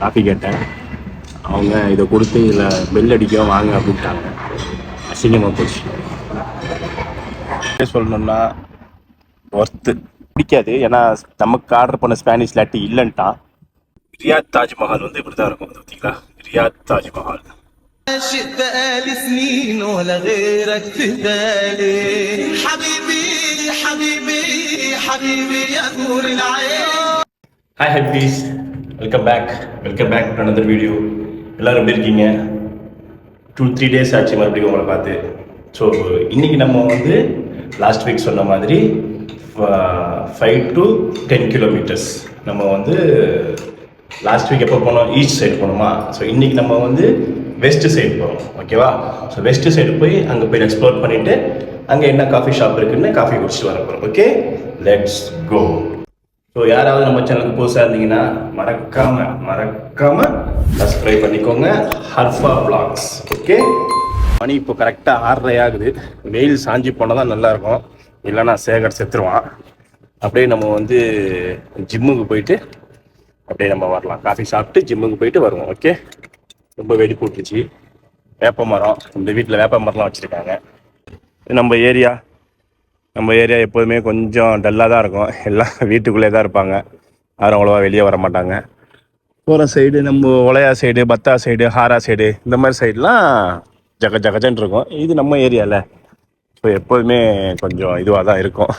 Coffee கேட்டேன். அவங்க இதை கொடுத்து இதில் பெல் அடிக்க வாங்க அப்படின்ட்டாங்க. அசிங்கமாக போச்சு. சொல்லணும்னா ஒர்த்து பிடிக்காது. ஏன்னா நமக்கு ஆர்டர் பண்ண ஸ்பானிஷ் லாட்டி இல்லைன்ட்டான். ரியாத் தாஜ்மஹால் வந்து இப்படி தான் இருக்கும். பார்த்தீங்களா, ரியாத் தாஜ்மஹால். بقالي سنين ولا غيرك في بالي حبيبي حبيبي حبيبي يا نور العين. ஹாய் ஹெப்பீஸ், welcome back to another video. எல்லோரும் எப்படி இருக்கீங்க? 2-3 days ஆச்சு மறுபடியும் உங்களை பார்த்து. ஸோ இன்றைக்கி நம்ம வந்து லாஸ்ட் வீக் சொன்ன மாதிரி 5 to 10 kilometers நம்ம வந்து லாஸ்ட் வீக் எப்போ போனோம், ஈஸ்ட் சைடு போனோமா. ஸோ இன்றைக்கி நம்ம வந்து வெஸ்ட் சைடு போகிறோம், ஓகேவா? ஸோ வெஸ்ட் சைடு போய் அங்கே போய் எக்ஸ்ப்ளோர் பண்ணிவிட்டு அங்கே என்ன காஃபி ஷாப் இருக்குன்னு காஃபி குடிச்சிட்டு வர போகிறோம். Okay, let's go. ஸோ யாராவது நம்ம சேனலுக்கு புதுசாக இருந்தீங்கன்னா மறக்காமல் சப்ஸ்கிரைப் பண்ணிக்கோங்க. ஹர்ஃபா வ்ளாக்ஸ். ஓகே, மணி இப்போ கரெக்டாக 6:30 ஆகுது. வெயில் சாஞ்சி போனால் தான் நல்லாயிருக்கும், இல்லைன்னா சேகர் செத்துருவான். அப்படியே நம்ம வந்து ஜிம்முக்கு போயிட்டு அப்படியே நம்ம வரலாம். காஃபி சாப்பிட்டு ஜிம்முக்கு போயிட்டு வருவோம். ஓகே, ரொம்ப வெடி போட்டுருச்சு. வேப்ப மரம், இந்த வீட்டில் வேப்ப மரம்லாம் வச்சுருக்காங்க. நம்ம ஏரியா எப்போதுமே கொஞ்சம் டல்லாக தான் இருக்கும். எல்லாம் வீட்டுக்குள்ளே தான் இருப்பாங்க, யாரும் அவ்வளோவா வெளியே வர மாட்டாங்க. போகிற சைடு நம்ம ஒலையா சைடு, பத்தா சைடு, ஹாரா சைடு, இந்த மாதிரி சைடெலாம் ஜகஜன்னு இருக்கும். இது நம்ம ஏரியாவில் ஸோ எப்போதுமே கொஞ்சம் இதுவாக தான் இருக்கும்.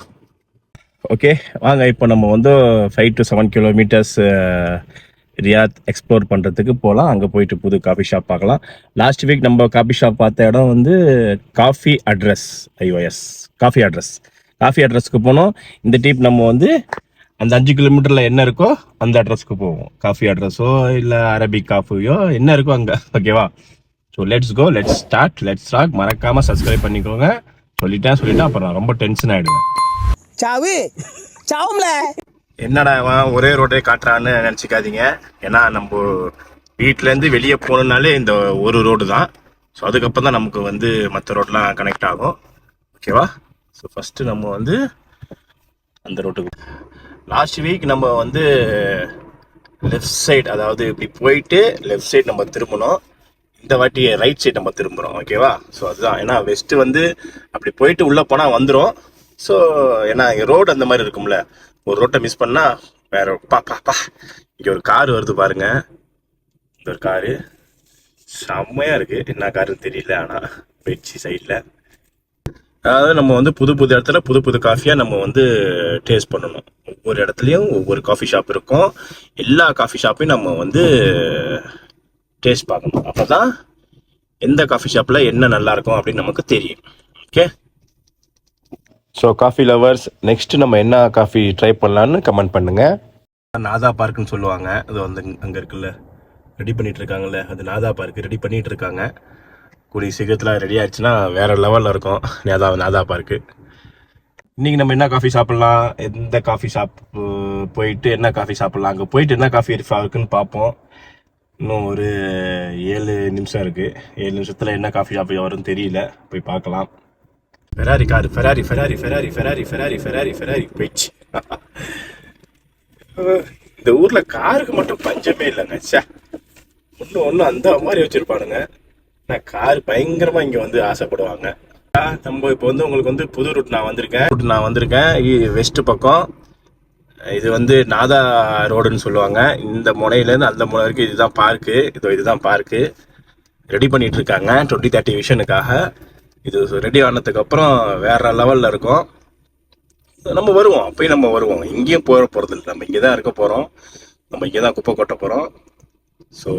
ஓகே, வாங்க இப்போ நம்ம வந்து 5 to 7 kilometers ரியாத் எக்ஸ்ப்ளோர் பண்ணுறதுக்கு போகலாம். அங்கே போயிட்டு புது காஃபி ஷாப் பார்க்கலாம். லாஸ்ட் வீக் நம்ம காஃபி ஷாப் பார்த்த இடம் வந்து காஃபி அட்ரஸ்க்கு போனோம். இந்த டீப் நம்ம வந்து அந்த 5 kilometerல என்ன இருக்கோ அந்த அட்ரஸ்க்கு போவோம். காஃபி அட்ரஸோ இல்லை அரபிக் காஃபியோ என்ன இருக்கோ அங்கே, ஓகேவா? So let's go, let's start, let's rock. மறக்காமல் சப்ஸ்கிரைப் பண்ணிக்கோங்க. சொல்லிட்டேன் அப்புறம் நான் ரொம்ப டென்ஷன் ஆகிடுவேன். என்னடா ஒரே ரோட்டே காட்டுறான்னு நினச்சிக்காதீங்க. ஏன்னா நம்ம வீட்டிலேருந்து வெளியே போகணுன்னாலே இந்த ஒரு ரோடு தான். ஸோ அதுக்கப்புறம் தான் நமக்கு வந்து மற்ற ரோடெலாம் கனெக்ட் ஆகும், ஓகேவா? ஸோ ஃபஸ்ட்டு நம்ம வந்து அந்த ரோட்டுக்கு லாஸ்ட் வீக் நம்ம வந்து லெஃப்ட் சைடு, அதாவது இப்படி போயிட்டு லெஃப்ட் சைடு நம்ம திரும்பணும். இந்த வாட்டி ரைட் சைடு நம்ம திரும்புகிறோம், ஓகேவா? ஸோ அதுதான். ஏன்னா வெஸ்ட்டு வந்து அப்படி போயிட்டு உள்ளே போனால் வந்துடும். ஸோ ஏன்னா ரோடு அந்த மாதிரி இருக்கும்ல, ஒரு ரோட்டை மிஸ் பண்ணால் வேற பா இங்கே ஒரு கார் வருது பாருங்க. இந்த ஒரு காரு செம்மையாக இருக்குது. என்ன காருன்னு தெரியல, ஆனால் போயிடுச்சு சைடில். அதாவது நம்ம வந்து புது இடத்துல புது காஃபியாக நம்ம வந்து டேஸ்ட் பண்ணணும். ஒவ்வொரு இடத்துலையும் ஒவ்வொரு காஃபி ஷாப் இருக்கும். எல்லா காஃபி ஷாப்பையும் நம்ம வந்து டேஸ்ட் பார்க்கணும். அப்போ தான் எந்த காஃபி ஷாப்பில் என்ன நல்லாயிருக்கும் அப்படின்னு நமக்கு தெரியும். Okay, so coffee lovers, next நம்ம என்ன காஃபி ட்ரை பண்ணலான்னு கமெண்ட் பண்ணுங்க. நாதா பார்க்குன்னு சொல்லுவாங்க. அது வந்து அங்கே இருக்குல்ல, ரெடி பண்ணிட்டு இருக்காங்கல்ல, அது நாதா பார்க்கு ரெடி பண்ணிட்டு இருக்காங்க. கூடிய சீக்கிரத்தில் ரெடி ஆயிடுச்சுன்னா வேற லெவலில் இருக்கும் நாதா பார்க்கு. இன்னைக்கு நம்ம என்ன காஃபி சாப்பிட்லாம், எந்த காஃபி ஷாப் போயிட்டு என்ன காஃபி சாப்பிட்லாம், அங்கே போயிட்டு என்ன காஃபி இருக்குன்னு பார்ப்போம். இன்னும் ஒரு 7 நிமிஷம் இருக்குது. 7 நிமிஷத்தில் என்ன காஃபி ஷாப் வரும்னு தெரியல, போய் பார்க்கலாம். ஃபெராரி காரு, ஃபெராரி போயிடுச்சு. இந்த ஊரில் காருக்கு மட்டும் பஞ்சமே இல்லைங்க. ஒன்று அந்த மாதிரி வச்சுருப்பானுங்க. நான் கார் பயங்கரமாக இங்கே வந்து ஆசைப்படுவாங்க. நம்ம இப்போ வந்து உங்களுக்கு வந்து புது ரூட் நான் வந்திருக்கேன் வெஸ்ட் பக்கம். இது வந்து நாதா ரோடுன்னு சொல்லுவாங்க. இந்த முனையிலேருந்து அந்த முனை வரைக்கும் இதுதான் பார்க்கு. ரெடி பண்ணிட்டு இருக்காங்க 2030 விஷனுக்காக. இது ரெடி ஆனதுக்கப்புறம் வேற லெவலில் இருக்கும். நம்ம வருவோம், அப்பயும் நம்ம வருவோம். இங்கேயும் போகிறது இல்லை, நம்ம இங்கே தான் இருக்க போகிறோம். நம்ம இங்கே தான் குப்பை கொட்ட போகிறோம். ஸோ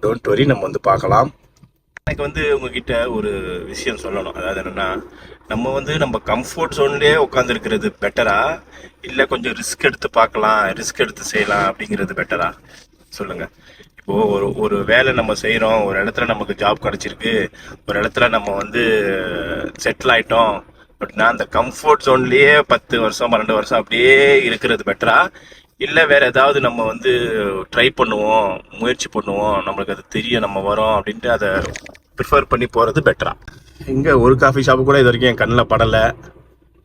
டோன்ட் வரி, நம்ம வந்து பார்க்கலாம். எனக்கு வந்து உங்ககிட்ட ஒரு விஷயம் சொல்லணும். அதாவது என்னென்னா, நம்ம வந்து நம்ம கம்ஃபர்ட் ஜோன்லேயே உட்காந்துருக்கிறது பெட்டரா, இல்லை கொஞ்சம் ரிஸ்க் எடுத்து பார்க்கலாம், ரிஸ்க் எடுத்து செய்யலாம் அப்படிங்கிறது பெட்டரா? சொல்லுங்கள். இப்போது ஒரு வேலை நம்ம செய்கிறோம், ஒரு இடத்துல நமக்கு ஜாப் கிடச்சிருக்கு, ஒரு இடத்துல நம்ம வந்து செட்டில் ஆகிட்டோம் அப்படின்னா அந்த கம்ஃபர்ட் ஜோன்லேயே 10 வருஷம் 12 வருஷம் அப்படியே இருக்கிறது பெட்டரா, இல்லை வேறு ஏதாவது நம்ம வந்து ட்ரை பண்ணுவோம், முயற்சி பண்ணுவோம், நம்மளுக்கு அது தெரியும் நம்ம வரோம் அப்படின்ட்டு அதை ப்ரிஃபர் பண்ணி போகிறது பெட்டரா? இங்கே ஒரு காஃபி ஷாப்பு கூட இது வரைக்கும் என் கண்ணில் படலை.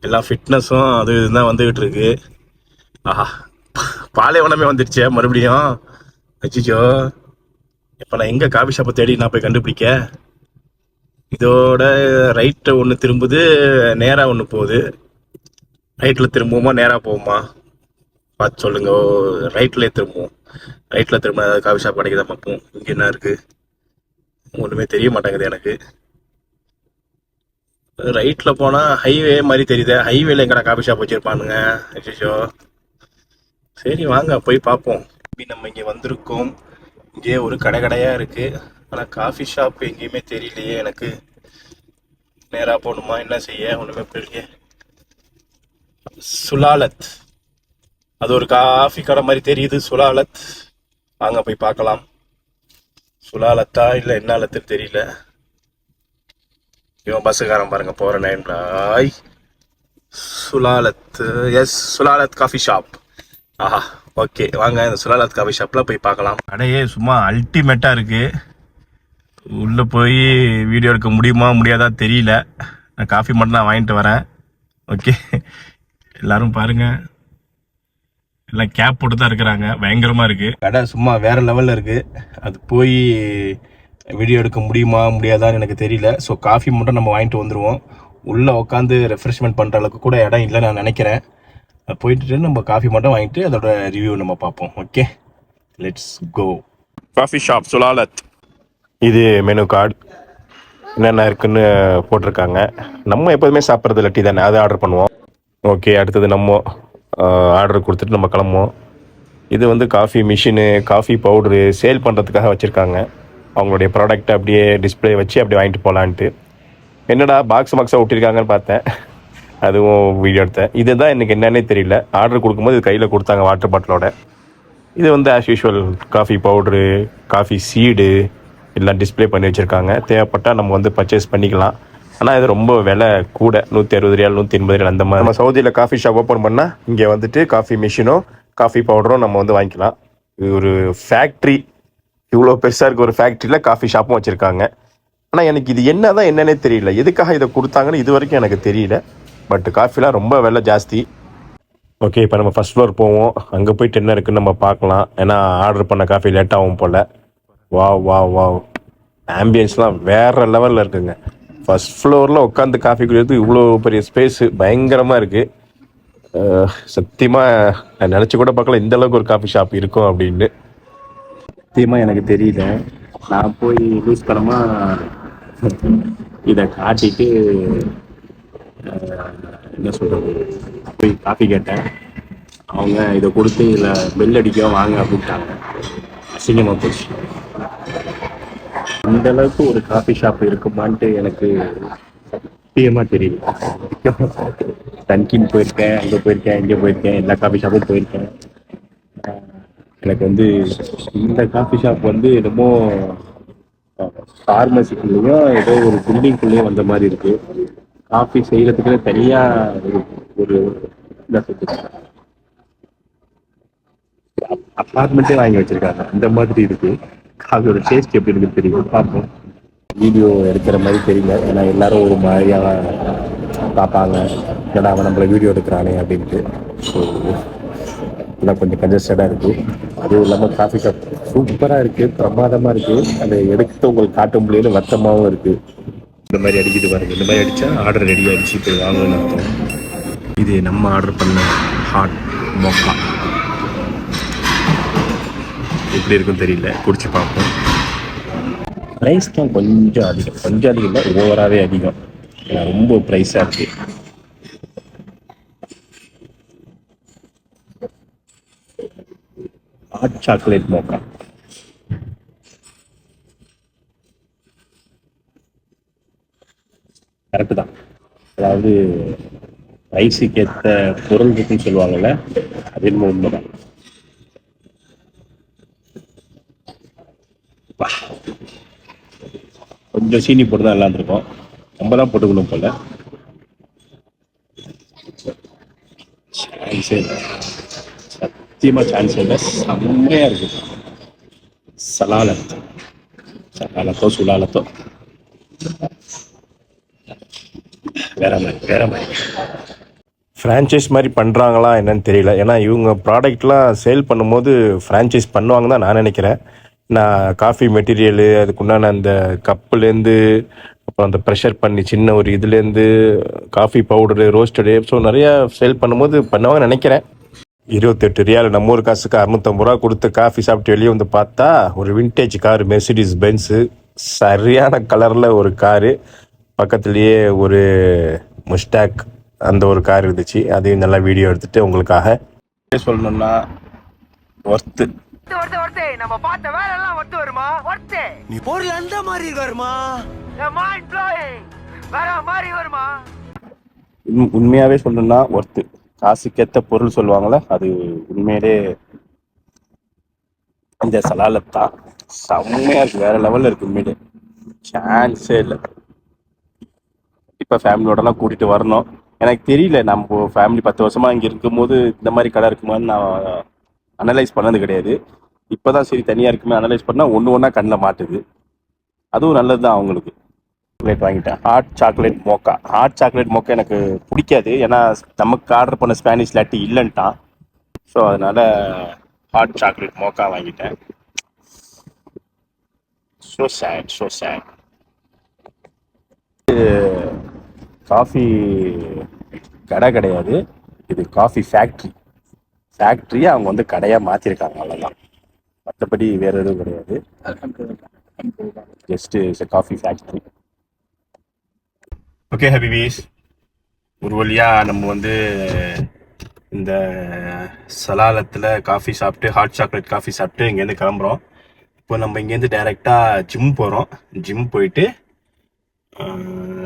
எல்லாம் ஃபிட்னஸும் அது இதுதான் வந்துக்கிட்டு இருக்கு. ஆஹா, பாலைவனமே வந்துடுச்சே மறுபடியும். அச்சிச்சோ, இப்போ நான் எங்கே காஃபி ஷாப்பை தேடி நான் போய் கண்டுபிடிக்க? இதோட ரைட்டை ஒன்று திரும்புது, நேராக ஒன்று போகுது. ரைட்டில் திரும்புவோமா நேராக போகுமா பார்த்து சொல்லுங்க. ரைட்லேயே திரும்புவோம். ரைட்டில் திரும்ப ஏதாவது காஃபி ஷாப் கிடைக்குதா பார்ப்போம். இங்கே என்ன இருக்குது? ஒன்றுமே தெரிய மாட்டேங்குது எனக்கு. ரைட்டில் போனால் ஹைவே மாதிரி தெரியுது. ஹைவேல எங்கடா காஃபி ஷாப் வச்சுருப்பானுங்க? அச்சோ. சரி வாங்க போய் பார்ப்போம். நம்ம இங்கே வந்திருக்கோம். இங்கே ஒரு கடையாக இருக்குது. ஆனால் காஃபி ஷாப் எங்கேயுமே தெரியலையே எனக்கு. நேராக போகணுமா என்ன செய்ய? ஒன்றுமே புரியலையே. சுலாலத், அது ஒரு காஃபி கடை மாதிரி தெரியுது. சுலாலத், வாங்க போய் பார்க்கலாம். சுலாலத்தா இல்லை என்ன ஆலத்துன்னு தெரியல. இவன் பஸ்ஸுக்காரன் பாருங்க போகிற நேம்லாய். சுலாலத், எஸ் சுலாலத் காஃபி ஷாப். ஆஹா, ஓகே வாங்க இந்த சுலாலத் காஃபி ஷாப்பில் போய் பார்க்கலாம். கடையே சும்மா அல்டிமேட்டாக இருக்குது. உள்ளே போய் வீடியோ எடுக்க முடியுமா முடியாதா தெரியல. நான் காஃபி மட்டும் தான் வாங்கிட்டு வரேன். ஓகே, எல்லாரும் பாருங்க, எல்லாம் கேப் போட்டு தான் இருக்கிறாங்க. பயங்கரமாக இருக்குது கடை, சும்மா வேறு லெவலில் இருக்குது. அது போய் வீடியோ எடுக்க முடியுமா முடியாதான்னு எனக்கு தெரியல. ஸோ காஃபி மட்டும் நம்ம வாங்கிட்டு வந்துடுவோம். உள்ளே உட்காந்து ரெஃப்ரெஷ்மெண்ட் பண்ணுற அளவுக்கு கூட இடம் இல்லை நான் நினைக்கிறேன். போயிட்டு நம்ம காஃபி மட்டும் வாங்கிட்டு அதோட ரிவ்யூ நம்ம பார்ப்போம். Okay, let's go. Coffee shop சுலாலத். இது மெனு கார்டு, என்னென்ன இருக்குன்னு போட்டிருக்காங்க. நம்ம எப்போதுமே சாப்பிட்றது டீ தானே, அதை ஆர்டர் பண்ணுவோம். ஓகே, அடுத்தது நம்ம ஆர்டர் கொடுத்துட்டு நம்ம கிளம்புவோம். இது வந்து coffee machine, coffee powder sale பண்ணுறதுக்காக வச்சுருக்காங்க. அவங்களுடைய ப்ராடக்ட்டை அப்படியே டிஸ்பிளே வச்சு அப்படியே வாங்கிட்டு போகலான்ட்டு. என்னடா பாக்ஸாக ஒட்டியிருக்காங்கன்னு பார்த்தேன், அதுவும் வீடியோ எடுத்தேன். இதுதான் எனக்கு என்னன்னே தெரியல. ஆர்டர் கொடுக்கும்போது இது கையில் கொடுத்தாங்க வாட்டர் பாட்டிலோட. இது வந்து as usual coffee powder, coffee seed எல்லாம் டிஸ்பிளே பண்ணி வச்சுருக்காங்க. தேவைப்பட்டால் நம்ம வந்து பர்ச்சேஸ் பண்ணிக்கலாம். ஆனால் இது ரொம்ப விலை கூட, 160 ரியால் 180 ரியால் அந்த மாதிரி. நம்ம சவுதியில் காஃபி ஷாப் ஓப்பன் பண்ணால் இங்கே வந்துட்டு காஃபி மிஷினும் காஃபி பவுடரும் நம்ம வந்து வாங்கிக்கலாம். இது ஒரு ஃபேக்ட்ரி, இவ்வளோ பெருசாக இருக்க ஒரு ஃபேக்ட்ரியில் காஃபி ஷாப்பும் வச்சுருக்காங்க. ஆனால் எனக்கு இது என்னன்னே தெரியல. எதுக்காக இதை கொடுத்தாங்கன்னு இது வரைக்கும் எனக்கு தெரியல. பட் காஃபிலாம் ரொம்ப விலை ஜாஸ்தி. ஓகே, இப்போ நம்ம ஃபஸ்ட் ஃப்ளோர் போவோம். அங்கே போய்ட்டு என்ன இருக்குன்னு நம்ம பார்க்கலாம். ஏன்னா ஆர்டர் பண்ண காஃபி லேட் ஆகும் போல். வாவ், ஆம்பியன்ஸ்லாம் வேறு லெவலில் இருக்குங்க. ஃபஸ்ட் ஃப்ளோரில் உட்காந்து காஃபி குடிக்கிறது இவ்வளோ பெரிய ஸ்பேஸு பயங்கரமாக இருக்குது. சத்தியமாக நான் நினச்சி கூட பார்க்கல இந்தளவுக்கு ஒரு காஃபி ஷாப் இருக்கும் அப்படின்னு. சத்தியமாக எனக்கு தெரியல. நான் போய் லூஸ் தரமாக இதை காட்டிட்டு என்ன சொல்கிறது, போய் காஃபி கேட்டேன். அவங்க இதை கொடுத்து இதில் பெல் அடிக்க வாங்க அப்படின்ட்டாங்க. அசிங்கமாக போச்சு. இந்த அளவுக்கு ஒரு காஃபி ஷாப் இருக்குமான்ட்டு எனக்கு சத்தியமாக தெரியல. தன்கின் போயிருக்கேன், அங்கே போயிருக்கேன், இங்கே போயிருக்கேன், எல்லா காஃபி ஷாப்பும் போயிருக்கேன். எனக்கு வந்து இந்த காஃபி ஷாப் வந்து என்னமோ ஃபார்மசிக்குள்ளேயும் ஏதோ ஒரு பில்டிங்குள்ளேயும் வந்த மாதிரி இருக்குது. காஃபி செய்கிறதுக்கு தனியாக ஒரு என்ன சொல்றது, அப்பார்ட்மெண்ட்டே வாங்கி வச்சுருக்காங்க. அந்த மாதிரி இருக்குது. காஃபியோட டேஸ்ட் எப்படி இருக்குன்னு தெரியும், பார்ப்போம். வீடியோ எடுக்கிற மாதிரி தெரியல, ஏன்னா எல்லாரும் ஒரு மாதிரியாக பார்ப்பாங்க, ஏன்னா அவன் நம்மளை வீடியோ எடுக்கிறானே அப்படின்ட்டு. ஸோ எல்லாம் கொஞ்சம் கன்ஜஸ்டடாக இருக்குது. அதுவும் இல்லாமல் காஃபி ஷாப் சூப்பராக இருக்குது, பிரமாதமாக இருக்குது. அதை எடுத்து உங்களுக்கு காட்ட முடியல, வருத்தமாகவும் இருக்குது. இந்த மாதிரி அடிக்கிட்டு பாருங்க. இந்த மாதிரி அடித்தா ஆர்டர் ரெடி ஆகிடுச்சு, இப்போ வாங்கணும்னு அர்த்தம். இது நம்ம ஆர்டர் பண்ண ஹாட் மோக்கா எப்படி இருக்குன்னு தெரியல, குடிச்சு பார்ப்போம். ப்ரைஸ் தான் கொஞ்சம் அதிகம் இல்லை, ஓவராகவே அதிகம். ரொம்ப ப்ரைஸாக இருக்கு. ஹாட் சாக்லேட் மோக்கா கரெக்டு தான். அதாவது ரைஸுக்கு ஏற்ற பொருள் இருக்குன்னு சொல்லுவாங்கல்ல, அது என்ன உண்மைதான். கொஞ்சம் சீனி போட்டு தான் எல்லாம் இருக்கும், நம்ம தான் போட்டுக்கணும் போல. சான்ஸே இல்லை, சத்தியமாக சான்ஸே இல்லை. செம்மையாக இருக்கு. சலாலத்தோ சுலாலத்தோ வேற மாதிரி. ஃப்ரான்ச்சைஸ் மாதிரி பண்ணுறாங்களா என்னன்னு தெரியல. ஏன்னா இவங்க ப்ராடக்ட்லாம் சேல் பண்ணும்போது ஃப்ரான்ச்சைஸ் பண்ணுவாங்க தான் நான் நினைக்கிறேன். நான் காஃபி மெட்டீரியலு அதுக்குண்டான அந்த கப்புலேருந்து அப்புறம் அந்த ப்ரெஷர் பண்ணி சின்ன ஒரு இதுலேருந்து காஃபி பவுடரு ரோஸ்டடு ஸோ நிறையா சேல் பண்ணும்போது பண்ணுவாங்கன்னு நினைக்கிறேன். 28 ரியால் நம்ம ஊர் காசுக்கு 650 ரூபா கொடுத்து காஃபி சாப்பிட்டு வெளியே வந்து பார்த்தா ஒரு விண்டேஜ் கார் மெர்சிடிஸ் பென்ஸு சரியான கலரில் ஒரு காரு, பக்கத்துலேயே ஒரு முஸ்டாக் அந்த ஒரு கார் இருந்துச்சு. அதையும் நல்லா வீடியோ எடுத்துட்டு உங்களுக்காக சொல்லணும்னா ஒர்த்து. நம்ம பார்த்த வேலை எல்லாம் ஒர்த்து வருமா? ஒர்த்து நீ பொருள் அந்த மாதிரி வருமா? மைண்ட் ப்ளோயிங் வேற மாதிரி வருமா? உண்மையாவே சொல்லணும்னா ஒர்த்து. காசுக்கேத்த பொருள் சொல்லுவாங்கல்ல, அது உண்மையிலே இந்த சலாலத் தான். செம்மையா இருக்கு, வேற லெவல்ல இருக்கு. உண்மையிலே சான்ஸே இல்லை. இப்போ ஃபேமிலியோடலாம் கூட்டிட்டு வரணும். எனக்கு தெரியல, நம்ம ஃபேமிலி 10 வருஷமா இங்கே இருக்கும்போது இந்த மாதிரி கடை இருக்குமான்னு நான் அனலைஸ் பண்ணது கிடையாது. இப்போதான் சரி தனியாக இருக்குமே அனலைஸ் பண்ணால் ஒன்று ஒன்றா கண்ணில் மாட்டுது. அதுவும் நல்லது தான் அவங்களுக்கு. சாக்லேட் வாங்கிட்டேன், hot chocolate mocha. Hot chocolate mocha எனக்கு பிடிக்காது, ஏன்னா நமக்கு ஆர்டர் பண்ண ஸ்பானிஷ் லாட்டி இல்லைன்ட்டான். ஸோ அதனால ஹாட் சாக்லேட் மோக்கா வாங்கிட்டேன். So sad, so sad. Coffee கடை கிடையாது, இது காஃபி ஃபேக்ட்ரி. ஃபேக்ட்ரியை அவங்க வந்து கடையாக மாற்றிருக்காங்க, அவ்வளோதான். மற்றபடி வேறு எதுவும் கிடையாது. Just it's coffee factory. Okay ஹபிபீஸ், ஒரு வழியாக நம்ம வந்து இந்த சலாலத்தில் காஃபி சாப்பிட்டு ஹாட் சாக்லேட் காஃபி சாப்பிட்டு இங்கேருந்து கிளம்புறோம். இப்போ நம்ம இங்கேருந்து டைரெக்டாக ஜிம் போகிறோம். ஜிம் போயிட்டு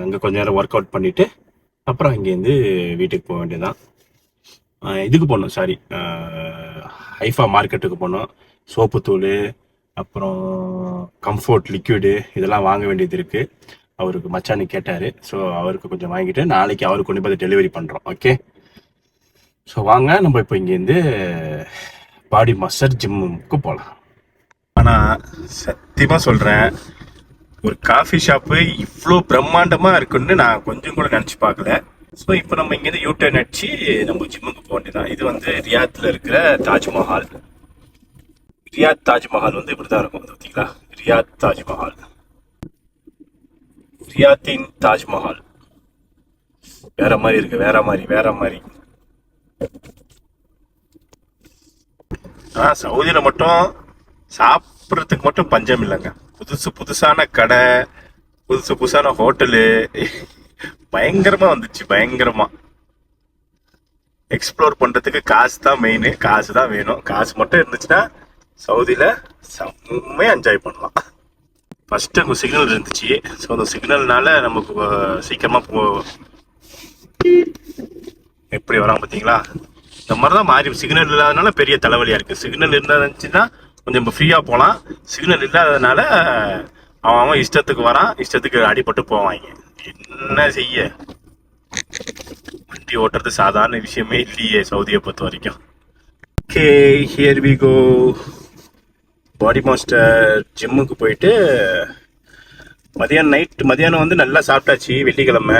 அங்கே கொஞ்ச நேரம் ஒர்க் அவுட் பண்ணிவிட்டு அப்புறம் அங்கேருந்து வீட்டுக்கு போக வேண்டியதுதான். இதுக்கு போகணும், சாரி, ஹைஃபா மார்க்கெட்டுக்கு போகணும். சோப்பு தூள் அப்புறம் கம்ஃபோர்ட் லிக்விடு இதெல்லாம் வாங்க வேண்டியது இருக்குது. அவருக்கு மச்சானு கேட்டார், ஸோ அவருக்கு கொஞ்சம் வாங்கிட்டு நாளைக்கு அவருக்கு கொண்டு போய் டெலிவரி பண்ணுறோம். ஓகே, ஸோ வாங்க நம்ம இப்போ இங்கேருந்து பாடி மாஸ்டர் ஜிம்முக்கு போகலாம். ஆனால் சத்தியமாக சொல்கிறேன், ஒரு காஃபி ஷாப்பு இவ்வளோ பிரம்மாண்டமாக இருக்குன்னு நான் கொஞ்சம் கூட நினச்சி பார்க்கல. ஸோ இப்போ நம்ம இங்கேருந்து யூட்டர்ன் அடிச்சு நம்ம ஜிம்முக்கு போக வேண்டியதான். இது வந்து ரியாத்தில் இருக்கிற தாஜ்மஹால். ரியாத் தாஜ்மஹால் வந்து இப்படி தான் இருக்கும், பார்த்தீங்களா? ரியாத் தாஜ்மஹால், ரியாத்தின் தாஜ்மஹால். வேற மாதிரி இருக்கு, வேற மாதிரி, வேற மாதிரி. சவுதியில் மட்டும் சாப்பிட்றதுக்கு மட்டும் பஞ்சம் இல்லைங்க. புதுசான கடை, புதுசான ஹோட்டலு பயங்கரமா வந்துச்சு. பயங்கரமா எக்ஸ்ப்ளோர் பண்றதுக்கு காசு தான் மெயின், காசு தான் வேணும். காசு மட்டும் இருந்துச்சுன்னா சவுதியில செம்மையா என்ஜாய் பண்ணலாம். ஃபர்ஸ்ட் அங்கே சிக்னல் இருந்துச்சு, ஸோ அந்த சிக்னல்னால நமக்கு சீக்கிரமா எப்படி வரான் பார்த்தீங்களா? இந்த மாதிரி தான் மாறி. சிக்னல் இல்லாதனால பெரிய தலைவலியா இருக்கு. சிக்னல் இருந்துச்சுன்னா கொஞ்சம் இப்போ ஃப்ரீயாக போகலாம். சிக்னல் இல்லாததுனால அவன் இஷ்டத்துக்கு வரான், இஷ்டத்துக்கு அடிபட்டு போவாங்க. என்ன செய்ய, வண்டி ஓட்டுறது சாதாரண விஷயமே இல்லையே சவுதியை பொறுத்த வரைக்கும். Okay, here we go. Body master ஜிம்முக்கு போயிட்டு மதியானம் வந்து நல்லா சாப்பிட்டாச்சு. வெள்ளிக்கிழமை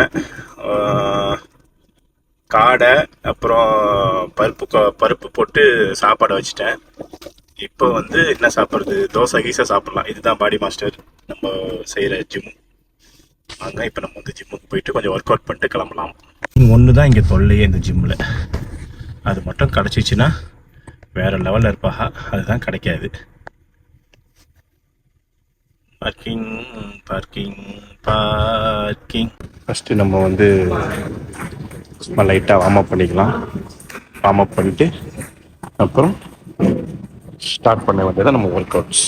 காடை அப்புறம் பருப்பு போட்டு சாப்பாடு வச்சுட்டேன். இப்போ வந்து என்ன சாப்பிட்றது, தோசை கீசை சாப்பிட்லாம். இதுதான் பாடி மாஸ்டர் நம்ம செய்கிற ஜிம். அங்கே இப்போ நம்ம வந்து ஜிம்முக்கு போயிட்டு கொஞ்சம் ஒர்க் அவுட் பண்ணிட்டு கிளம்பலாம். ஒன்று தான் இங்கே தொல்லையே இந்த ஜிம்மில், அது மட்டும் கிடச்சிச்சின்னா வேறு லெவலில் இருப்பாங்க. அதுதான் கிடைக்காது. Parking parking parking. ஃபஸ்ட்டு நம்ம வந்து சும்மா லைட்டாக வார்ம் அப் பண்ணிக்கலாம். வார்ம் அப் பண்ணிவிட்டு அப்புறம் ஸ்டார்ட் பண்ண வேண்டியதான் நம்ம ஒர்க் அவுட்ஸ்.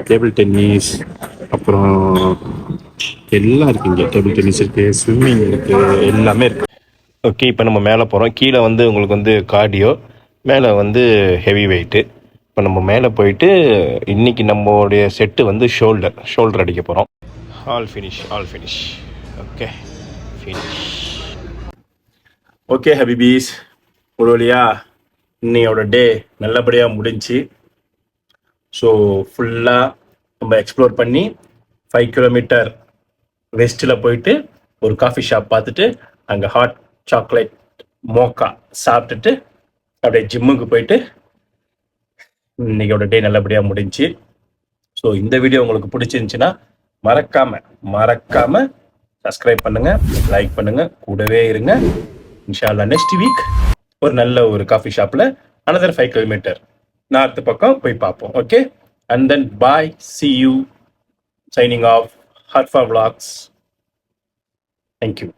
டேபிள் டென்னிஸ் அப்புறம் எல்லாம் இருக்குது இங்கே. டேபிள் டென்னிஸ் இருக்குது, ஸ்விம்மிங் இருக்குது, எல்லாமே இருக்குது. ஓகே, இப்போ நம்ம மேலே போகிறோம். கீழே வந்து உங்களுக்கு வந்து கார்டியோ, மேலே வந்து ஹெவி வெயிட்டு. இப்போ நம்ம மேலே போயிட்டு இன்றைக்கி நம்மளுடைய செட்டு வந்து ஷோல்டர் அடிக்க போகிறோம். All finish. Okay, finish. Okay ஹபிபீஸ், ஒரு வழியா இன்னையோட டே நல்லபடியாக முடிஞ்சு. ஸோ ஃபுல்லாக நம்ம எக்ஸ்ப்ளோர் பண்ணி 5 கிலோமீட்டர் வெஸ்ட்டில் போயிட்டு ஒரு காஃபி ஷாப் பார்த்துட்டு அங்கே ஹாட் சாக்லேட் மோக்கா சாப்பிட்டுட்டு அப்படியே ஜிம்முக்கு போயிட்டு இன்னைக்கோட டே நல்லபடியாக முடிஞ்சு. ஸோ இந்த வீடியோ உங்களுக்கு பிடிச்சிருந்துச்சுன்னா மறக்காம சப்ஸ்கிரைப் பண்ணுங்க, லைக் பண்ணுங்க, கூடவே இருங்க. இன்ஷா அல்லாஹ் நெக்ஸ்ட் வீக் ஒரு நல்ல ஒரு காஃபி ஷாப்பில் another 5 கிலோமீட்டர் நார்த்து பக்கம் போய் பார்ப்போம். Okay, and then bye, see you, signing off, Harfa Vlogs. Thank you.